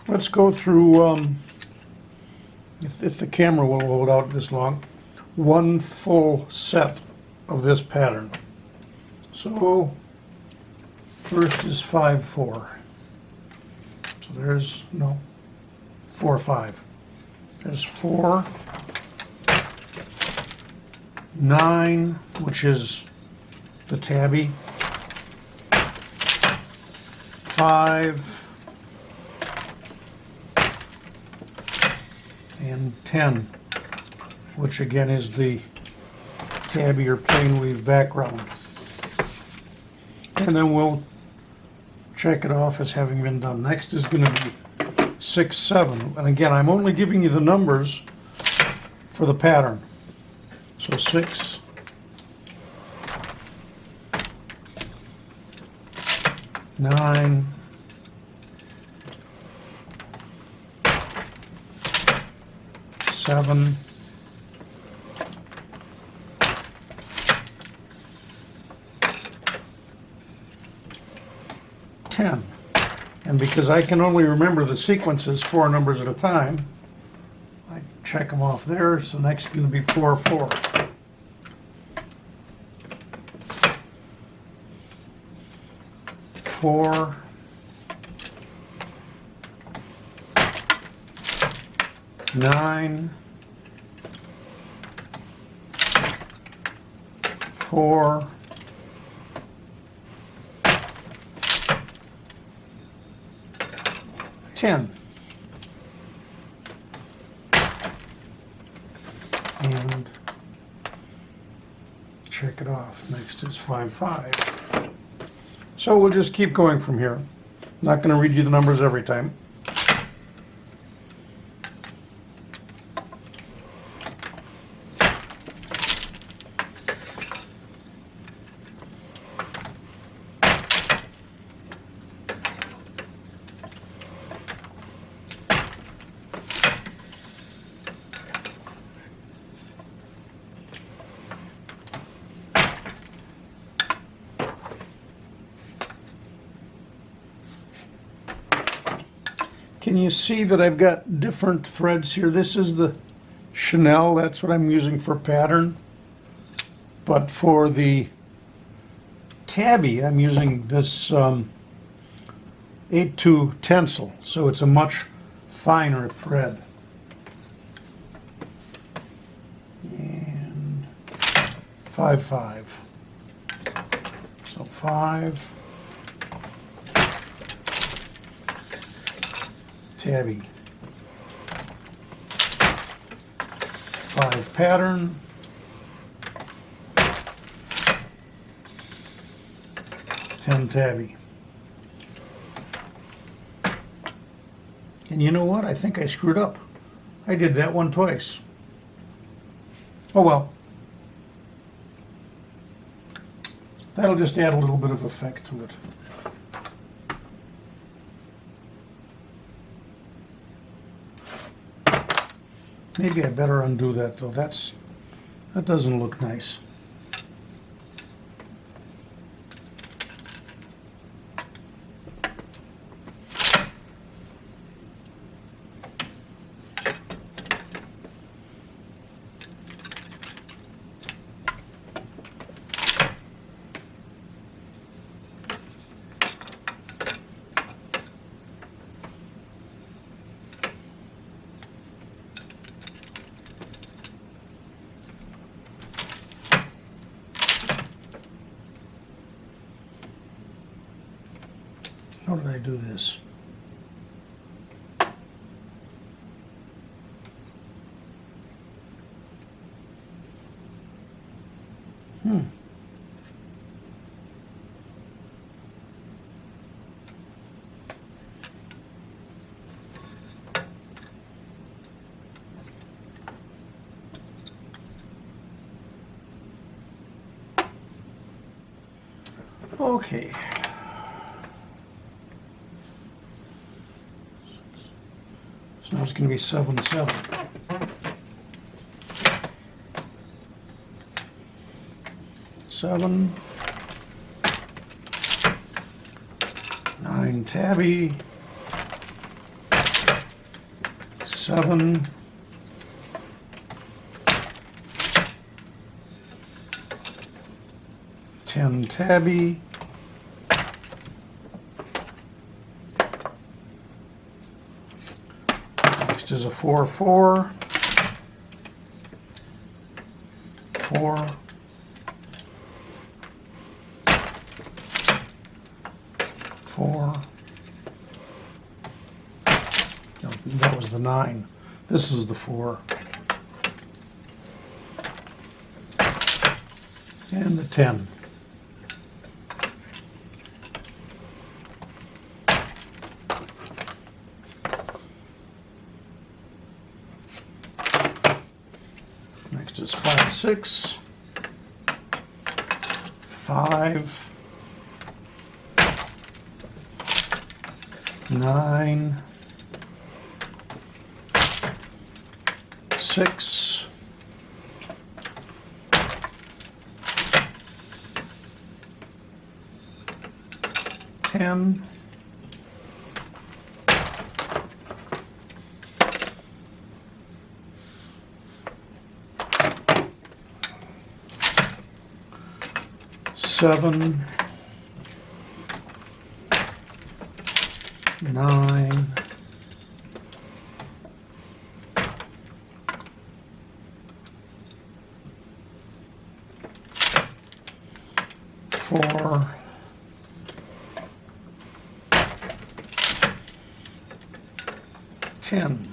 let's go through, if the camera will hold out this long, one full set of this pattern. So first is 5, 4. So there's, no, 4, 5. There's 4, 9, which is the tabby, 5, and 10, which again is the tabby or plain weave background. And then we'll check it off as having been done. Next is going to be 6, 7. And again, I'm only giving you the numbers for the pattern. So 6, 9, 7, 10. And because I can only remember the sequences 4 numbers at a time, I check them off there. So next is going to be 4, 4. 4, 9, 4, 10. And check it off. Next is 5, 5. So we'll just keep going from here. Not going to read you the numbers every time. Can you see that I've got different threads here? This is the Chenille, that's what I'm using for pattern. But for the tabby, I'm using this 8-2 tencel, so it's a much finer thread. And 5, 5. So 5. Tabby, 5 pattern, 10 tabby. And you know what? I think I screwed up. I did that one twice. Oh well. That'll just add a little bit of effect to it. Maybe I better undo that though. That doesn't look nice. How did I do this? Okay. So now it's going to be 7, 7. Seven, 9 tabby, 7, 10 tabby, next is a 4, 4, 4, 4. No, that was the 9. This is the 4. And the 10. Next is 5, 6, 5, 9, 6, 10, 7, 9, 4, 10.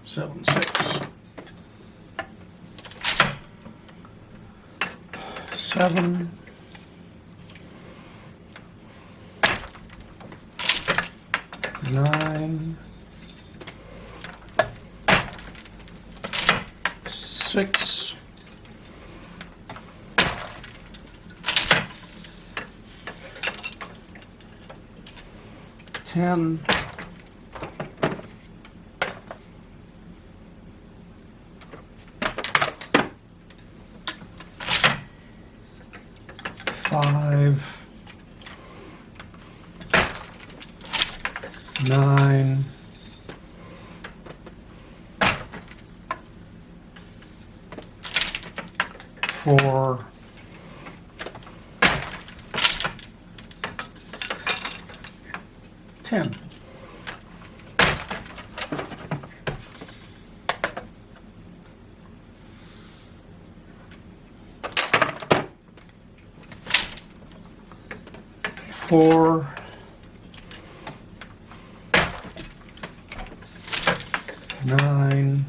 Seven, 6, 7, 9, 6, 10, 5, 9, 4, 10. Four, 9,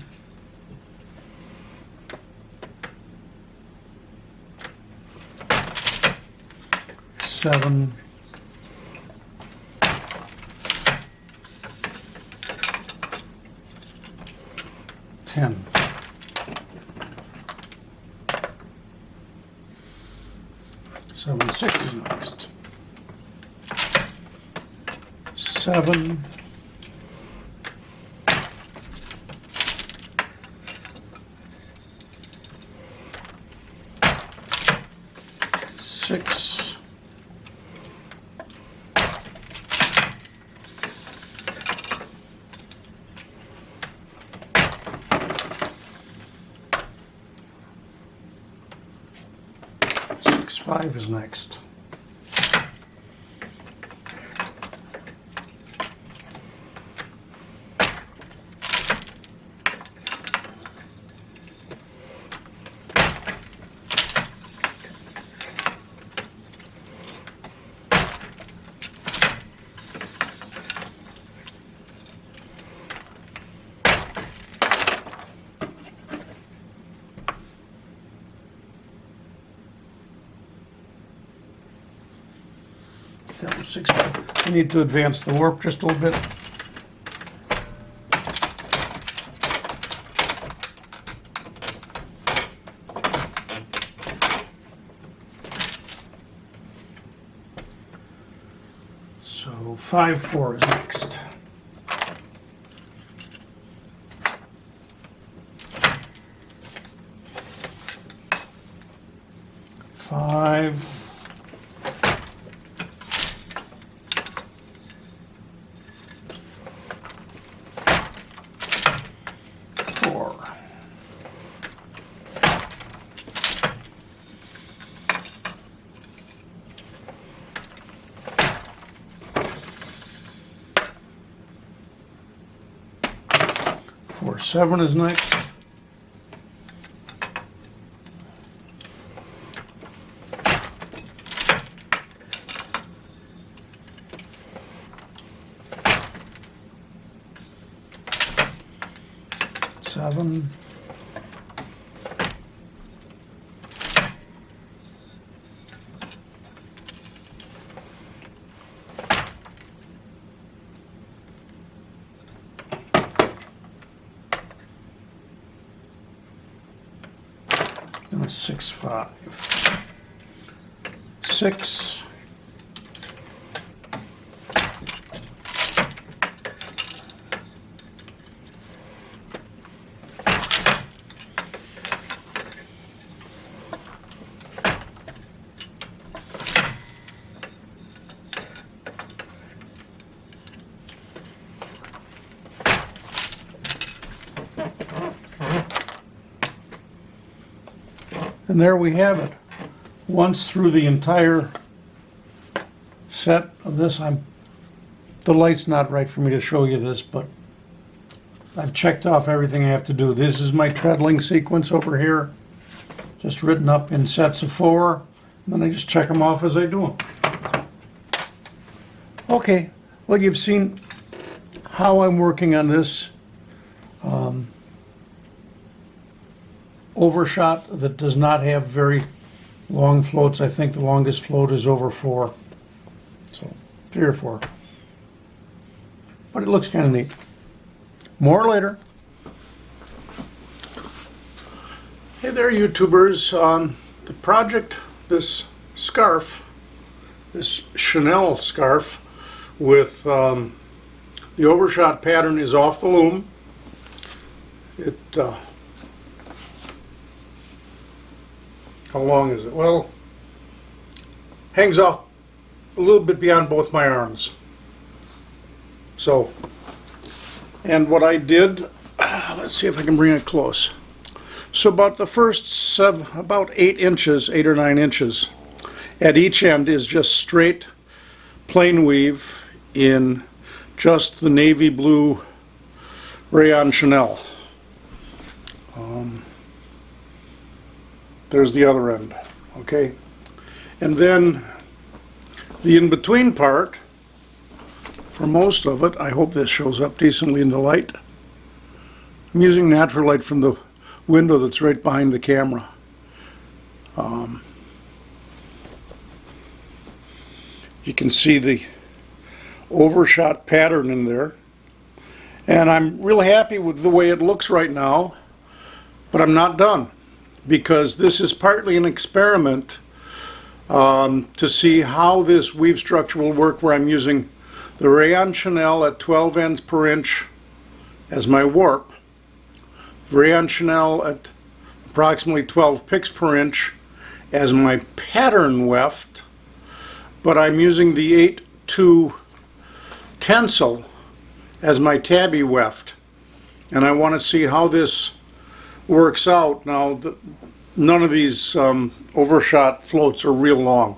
7, 10. Seven, 6 is next. 7, 6, 6, 5 is next. 6. I need to advance the warp just a little bit. So 5, 4 is next. 5, 4. Four, 7 is next. Seven. And a 6, 5. 6. And there we have it. Once through the entire set of this, the light's not right for me to show you this, but I've checked off everything I have to do. This is my treadling sequence over here, just written up in sets of 4, and then I just check them off as I do them. Okay, well, you've seen how I'm working on this Overshot that does not have very long floats. I think the longest float is over 4, so 3 or 4. But it looks kind of neat. More later. Hey there, YouTubers. The project, this scarf, this Chenille scarf with the Overshot pattern is off the loom. It how long is it? Well, hangs off a little bit beyond both my arms. So, and what I did, let's see if I can bring it close. So about the first about 8 inches, 8 or 9 inches, at each end is just straight plain weave in just the navy blue rayon Chenille. There's the other end, okay? And then the in-between part, for most of it, I hope this shows up decently in the light. I'm using natural light from the window that's right behind the camera. You can see the Overshot pattern in there. And I'm really happy with the way it looks right now, but I'm not done, because this is partly an experiment to see how this weave structure will work, where I'm using the rayon Chenille at 12 ends per inch as my warp, rayon Chenille at approximately 12 picks per inch as my pattern weft, but I'm using the 8-2 tencel as my tabby weft, and I want to see how this works out. Now, none of these Overshot floats are real long,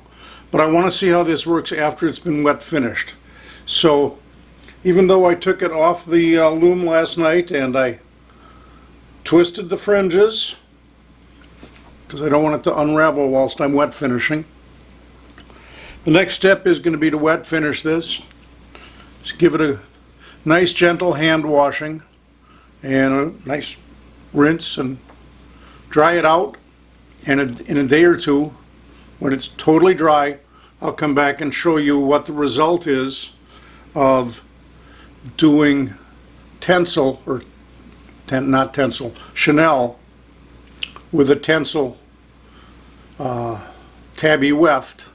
but I want to see how this works after it's been wet finished. So even though I took it off the loom last night and I twisted the fringes because I don't want it to unravel whilst I'm wet finishing, the next step is going to be to wet finish this. Just give it a nice gentle hand washing and a nice rinse and dry it out, and in a day or two, when it's totally dry, I'll come back and show you what the result is of doing tencel, or not tencel, Chenille with a tencel tabby weft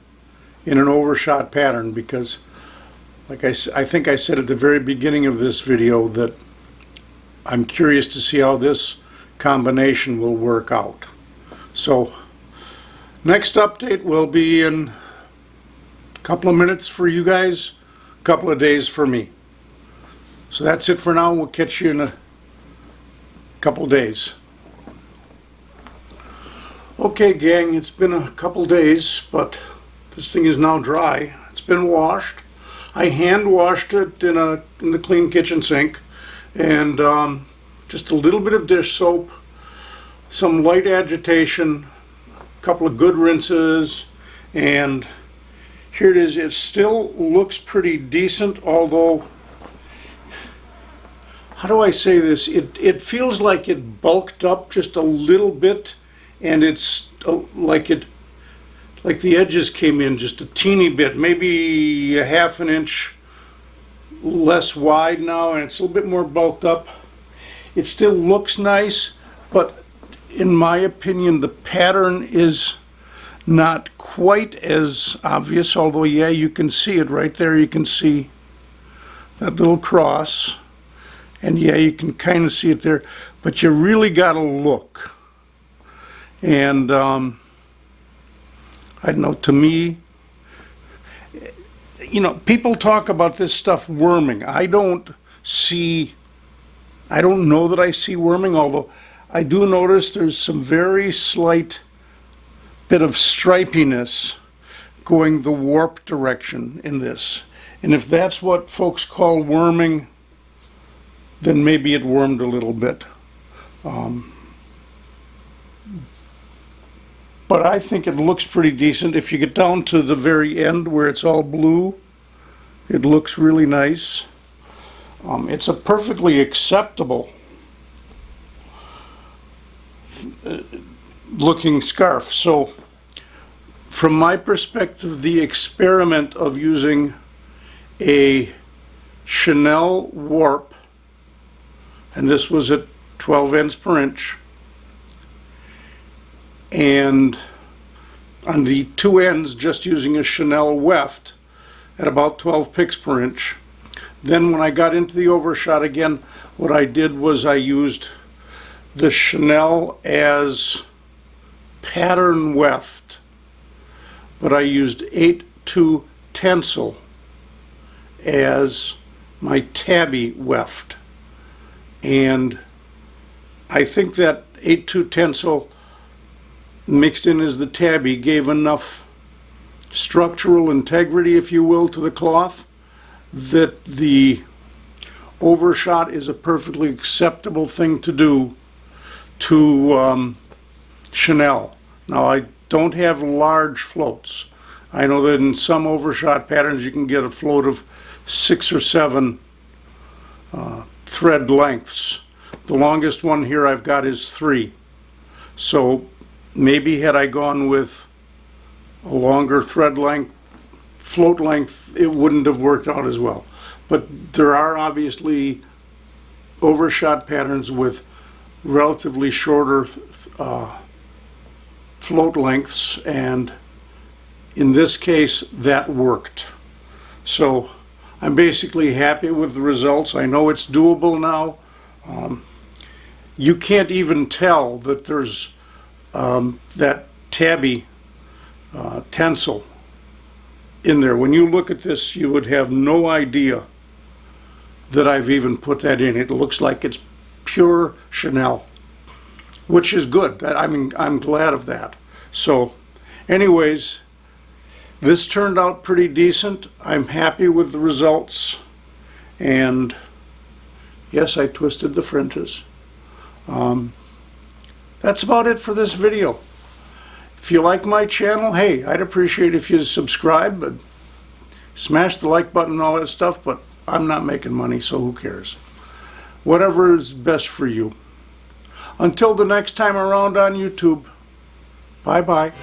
in an Overshot pattern, because like I think I said at the very beginning of this video that I'm curious to see how this combination will work out. So Next update will be in a couple of minutes for you guys, a couple of days for me. So that's it for now. We'll catch you in a couple of days. Okay, gang, it's been a couple days, but this thing is now dry. It's been washed. I hand washed it in the clean kitchen sink, and just a little bit of dish soap, some light agitation, a couple of good rinses, and here it is. It still looks pretty decent, although, how do I say this? It feels like it bulked up just a little bit, and it's like the edges came in just a teeny bit, maybe a half an inch less wide now, and it's a little bit more bulked up. It still looks nice, but in my opinion, the pattern is not quite as obvious, although yeah, you can see it right there. You can see that little cross, and yeah, you can kind of see it there, but you really got to look. And I don't know, to me, you know, people talk about this stuff worming. I don't know that I see worming, although I do notice there's some very slight bit of stripiness going the warp direction in this. And if that's what folks call worming, then maybe it wormed a little bit. But I think it looks pretty decent. If you get down to the very end where it's all blue, it looks really nice. It's a perfectly acceptable looking scarf. So from my perspective, the experiment of using a Chenille warp, and this was at 12 ends per inch, and on the two ends just using a Chenille weft at about 12 picks per inch. Then when I got into the Overshot again, what I did was I used the Chenille as pattern weft, but I used 8-2 Tencel as my tabby weft. And I think that 8-2 Tencel mixed in as the tabby gave enough structural integrity, if you will, to the cloth that the Overshot is a perfectly acceptable thing to do to Chenille. Now, I don't have large floats. I know that in some Overshot patterns you can get a float of 6 or 7 thread lengths. The longest one here I've got is 3. So maybe had I gone with a longer thread length, float length, it wouldn't have worked out as well. But there are obviously Overshot patterns with relatively shorter float lengths, and in this case that worked. So I'm basically happy with the results. I know it's doable now. You can't even tell that there's that tabby Tencel in there. When you look at this, you would have no idea that I've even put that in. It looks like it's pure Chenille, which is good. I mean, I'm glad of that. So anyways, this turned out pretty decent. I'm happy with the results, and yes, I twisted the fringes. That's about it for this video. If you like my channel, hey, I'd appreciate if you subscribe, but smash the like button and all that stuff, but I'm not making money, so who cares? Whatever is best for you. Until the next time around on YouTube, bye-bye.